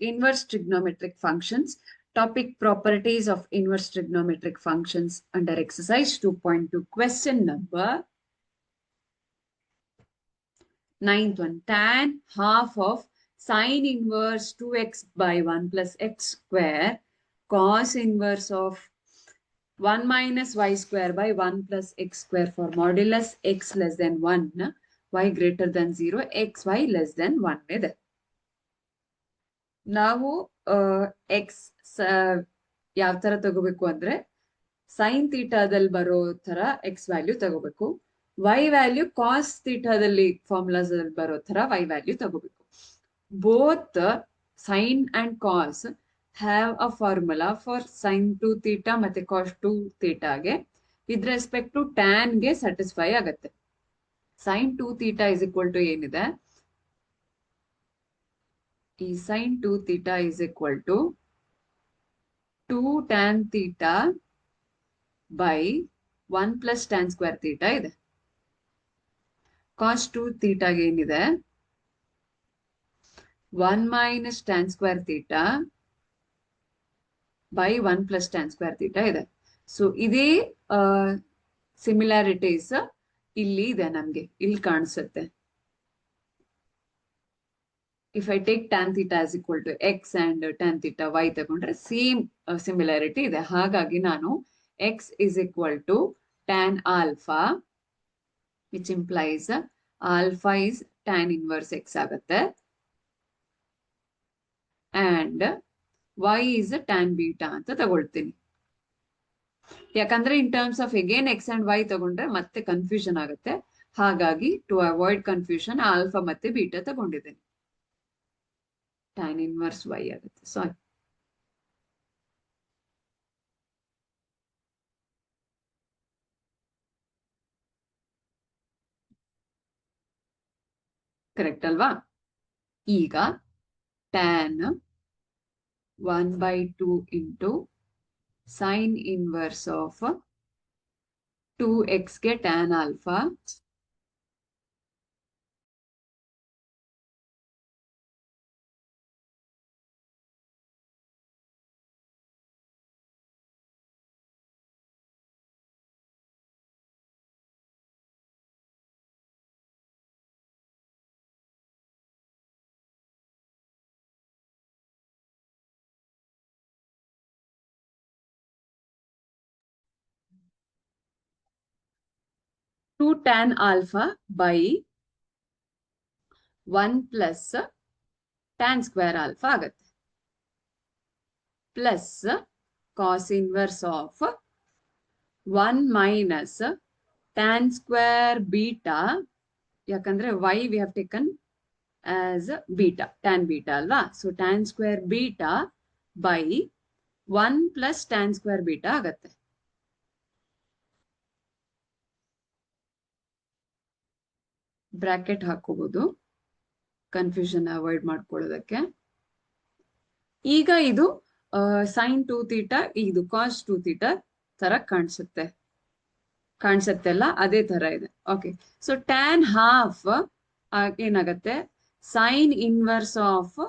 inverse trigonometric functions. Topic properties of inverse trigonometric functions under exercise 2.2. Question number 9th one. Tan half of sine inverse 2x by 1 plus x square cos inverse of 1 minus y square by 1 plus x square for modulus x less than 1, y greater than 0, x, y less than 1 ಇದೆ. ನಾವು X ಯಾವ ತರ ತಗೋಬೇಕು ಅಂದ್ರೆ sign ಥೀಟಾದಲ್ಲಿ ಬರೋ ತರ x value ತಗೋಬೇಕು. ವೈ ವ್ಯಾಲ್ಯೂ ಕಾಸ್ ಥೀಟಾದಲ್ಲಿ ಫಾರ್ಮುಲಾಸ್ ಅಲ್ಲಿ ಬರೋ ತರ ವೈ ವ್ಯಾಲ್ಯೂ ತಗೋಬೇಕು. Both sine and cos have a formula for sine two theta ಮತ್ತೆ ಕಾಸ್ ಟು ಥೀಟಾಗೆ ವಿತ್ ರೆಸ್ಪೆಕ್ಟ್ ಟು ಟ್ಯಾನ್ ಗೆ ಸ್ಯಾಟಿಸ್ಫೈ ಆಗತ್ತೆ. Sine two theta is equal to ಏನಿದೆ, ಈ sin 2 theta is equal to 2 tan theta by 1 plus tan square theta ಇದೆ. cos 2 theta ಏನಿದೆ 1 minus tan square theta by 1 plus tan square theta ಇದೆ. So ಇದೇ similarities ಇಲ್ಲಿ ಇದೆ, ನಮ್ಗೆ ಇಲ್ಲಿ ಕಾಣಿಸುತ್ತೆ. If I take tan theta is equal to x and tan theta y ತಗೊಂಡ್ರೆ ಸೇಮ್ ಸಿಮಿಲಾರಿಟಿ ಇದೆ. ಹಾಗಾಗಿ ನಾನು x is equal to tan alpha, which implies alpha is tan inverse x ಆಗುತ್ತೆ, and y is tan beta ಅಂತ ತಗೊಳ್ತೀನಿ. ಯಾಕಂದ್ರೆ in terms of again x and y ತಗೊಂಡ್ರೆ ಮತ್ತೆ ಕನ್ಫ್ಯೂಷನ್ ಆಗುತ್ತೆ. ಹಾಗಾಗಿ ಟು ಅವಾಯ್ಡ್ ಕನ್ಫ್ಯೂಷನ್ ಆಲ್ಫಾ ಮತ್ತೆ ಬೀಟಾ ತಗೊಂಡಿದ್ದೀನಿ. tan inverse y ಆಗುತ್ತೆ. ಸಾರಿ, ಕರೆಕ್ಟ್ ಅಲ್ವಾ? ಈಗ tan 1/2 into sine inverse of 2x ಗೆ tan alpha two tan alpha by 1 plus tan square alpha ಆಗತ್ತೆ, plus cos inverse of 1 minus tan square beta, ಯಾಕಂದ್ರೆ y we have taken as beta, tan beta ಅಲ್ವಾ? So tan square beta by 1 plus tan square beta ಆಗತ್ತೆ. Bracket ಹಾಕೋಬಹುದು confusion avoid ಮಾಡ್ಕೊಳ್ಳೋದಕ್ಕೆ. ಈಗ ಇದು sign 2 theta, ಇದು cos 2 theta ತರ ಕಾಣಿಸುತ್ತೆಲ್ಲ ಅದೇ ತರ ಇದೆ. ಓಕೆ, ಸೊ ಟ್ಯಾನ್ ಹಾಫ್ ಏನಾಗತ್ತೆ, sign inverse of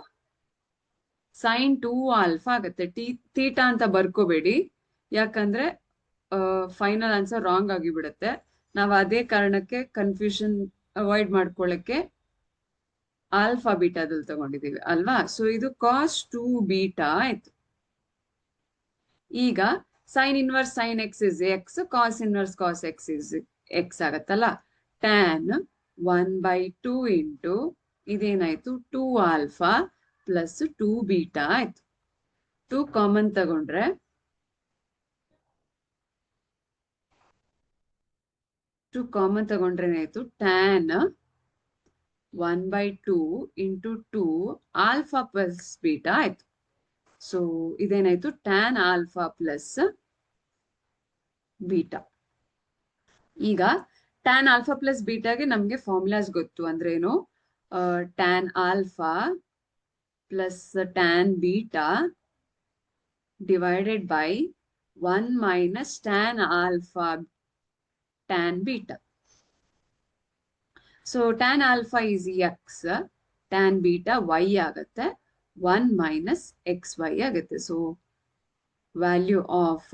sine 2 alpha ಆಗತ್ತೆ. ಥೀಟಾ ಅಂತ ಬರ್ಕೋಬೇಡಿ, ಯಾಕಂದ್ರೆ ಫೈನಲ್ ಆನ್ಸರ್ ರಾಂಗ್ ಆಗಿಬಿಡುತ್ತೆ. ನಾವು ಅದೇ ಕಾರಣಕ್ಕೆ ಕನ್ಫ್ಯೂಷನ್ ಅವಾಯ್ಡ್ ಮಾಡ್ಕೊಳ್ಳಕ್ಕೆ ಆಲ್ಫಾ ಬೀಟಾದಲ್ಲಿ ತಗೊಂಡಿದೀವಿ ಅಲ್ವಾ? ಸೊ ಇದು ಕಾಸ್ 2 ಬೀಟಾ ಆಯ್ತು. ಈಗ sine inverse sine x is x, cos inverse cos x is x ಆಗತ್ತಲ್ಲ. ಟ್ಯಾನ್ 1/2 ಇಂಟು ಇದೇನಾಯ್ತು 2 ಆಲ್ಫಾ ಪ್ಲಸ್ 2 ಬೀಟಾ ಆಯ್ತು. 2 ಕಾಮನ್ ತಗೊಂಡ್ರೆ ಏನಾಯ್ತು, tan 1/2 into 2 alpha plus beta ಆಯ್ತು. ಸೊ ಇದೇನಾಯ್ತು ಟ್ಯಾನ್ ಆಲ್ಫಾ ಪ್ಲಸ್ ಬೀಟಾ. ಈಗ ಟ್ಯಾನ್ ಆಲ್ಫಾ ಪ್ಲಸ್ ಬೀಟಾಗೆ ನಮ್ಗೆ ಫಾರ್ಮುಲಾಸ್ ಗೊತ್ತು. ಅಂದ್ರೆ ಏನು, tan alpha plus tan beta divided by 1 minus tan alpha tan beta. So tan alpha is x, tan beta y ಆಗತ್ತೆ. 1 minus xy ಆಗುತ್ತೆ. So value of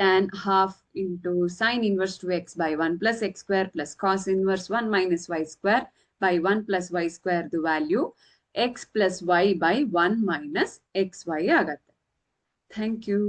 tan half into sin inverse 2x by 1 plus x square plus cos inverse 1 minus y square by 1 plus y square the value x plus y by 1 minus xy ಆಗತ್ತೆ. Thank you.